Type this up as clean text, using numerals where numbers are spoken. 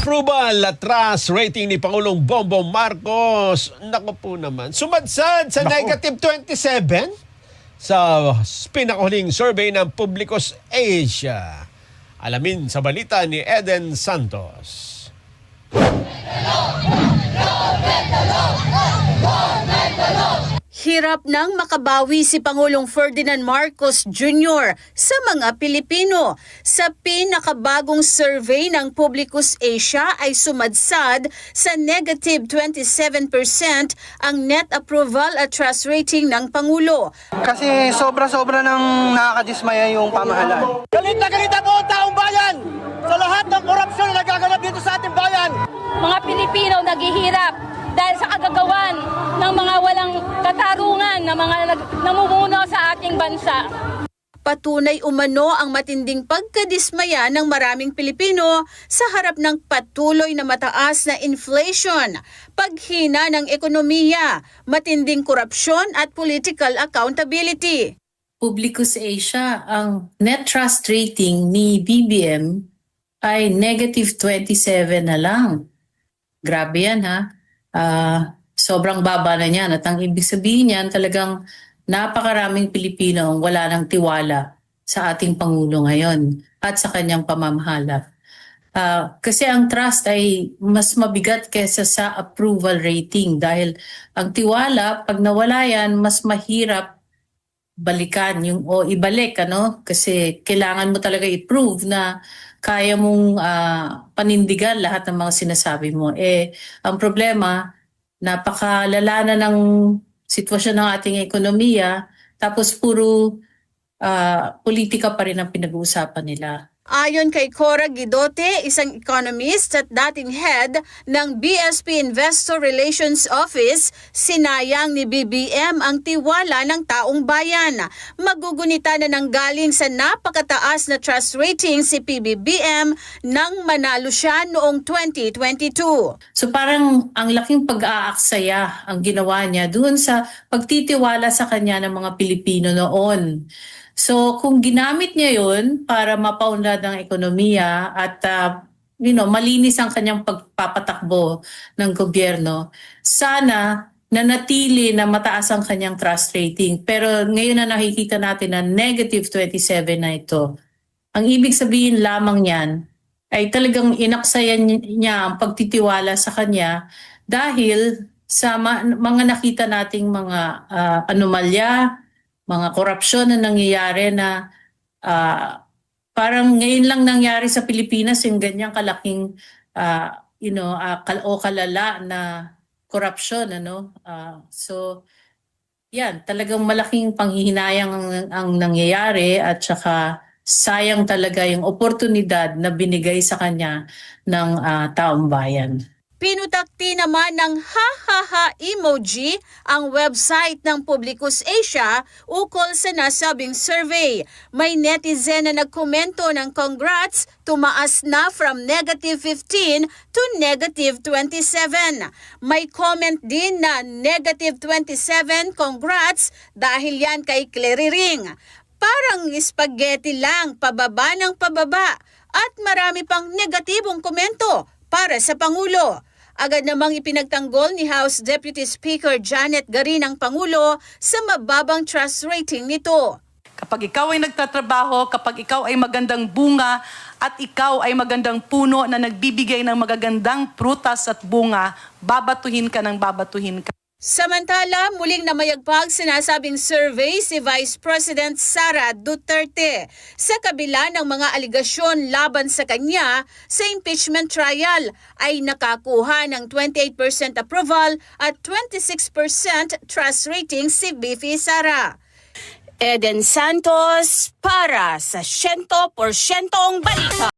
approval at trust rating ni Pangulong Bongbong Marcos, naku po naman, sumadsad sa negative 27 sa pinakahuling survey ng Publicus Asia. Alamin sa balita ni Eden Santos. Hirap nang makabawi si Pangulong Ferdinand Marcos Jr. sa mga Pilipino. Sa pinakabagong survey ng Publicus Asia ay sumadsad sa negative 27% ang net approval at trust rating ng Pangulo. Kasi sobra-sobra nang nakakadismaya yung pamahalaan. Galit na galit ako ang taong bayan sa lahat ng korupsyon na nagaganap dito sa ating bayan. Mga Pilipino naghihirap dahil sa kagagawan ng mga walang katarungan na mga namumuno sa ating bansa. Patunay umano ang matinding pagkadismaya ng maraming Pilipino sa harap ng patuloy na mataas na inflation, paghina ng ekonomiya, matinding korupsyon at political accountability. Publicus Asia, ang net trust rating ni BBM ay negative 27 na lang. Grabe yan ha. Sobrang baba na niyan at ang ibig sabihin niyan talagang napakaraming Pilipino ang wala ng tiwala sa ating Pangulo ngayon at sa kanyang pamamahala. Kasi ang trust ay mas mabigat kaysa sa approval rating dahil ang tiwala pag nawala yan mas mahirap balikan yung o ibalik kasi kailangan mo talaga i-prove na kaya mong panindigan lahat ng mga sinasabi mo. Ang problema, napakalala na ng sitwasyon ng ating ekonomiya, tapos puro politika pa rin ang pinag-uusapan nila. Ayon kay Cora Guidote, isang economist at dating head ng BSP Investor Relations Office, sinayang ni BBM ang tiwala ng taong bayan. Magugunita na nanggaling sa napakataas na trust rating si PBBM nang manalo siya noong 2022. So parang ang laking pag-aaksaya ang ginawa niya doon sa pagtitiwala sa kanya ng mga Pilipino noon. So kung ginamit niya yun para mapaunlad ang ekonomiya at malinis ang kanyang pagpapatakbo ng gobyerno, sana nanatili na mataas ang kanyang trust rating. Pero ngayon na nakikita natin na negative 27 na ito. Ang ibig sabihin lamang niyan ay talagang inaksayan niya ang pagtitiwala sa kanya dahil sa mga nakita nating mga anomalya, mga korupsyon na nangyayari na parang ngayon lang nangyari sa Pilipinas yung ganyang kalaking kalala na korupsyon. So yan, talagang malaking panghihinayang ang nangyayari at saka sayang talaga yung oportunidad na binigay sa kanya ng taong bayan. Pinutakti naman ng ha-ha-ha emoji ang website ng Publicus Asia ukol sa nasabing survey. May netizen na nagkomento ng congrats, tumaas na from negative 15 to negative 27. May comment din na negative 27 congrats dahil yan kay Clary Ring. Parang spaghetti lang, pababa ng pababa at marami pang negatibong komento para sa Pangulo. Agad namang ipinagtanggol ni House Deputy Speaker Janet Garin ang Pangulo sa mababang trust rating nito. Kapag ikaw ay nagtatrabaho, kapag ikaw ay magandang bunga at ikaw ay magandang puno na nagbibigay ng magagandang prutas at bunga, babatuhin ka ng babatuhin ka. Samantala, muling namayagpag sinasabing survey si Vice President Sara Duterte sa kabila ng mga aligasyon laban sa kanya sa impeachment trial ay nakakuha ng 28% approval at 26% trust rating si VP Sara. Eden Santos para sa 100% balita.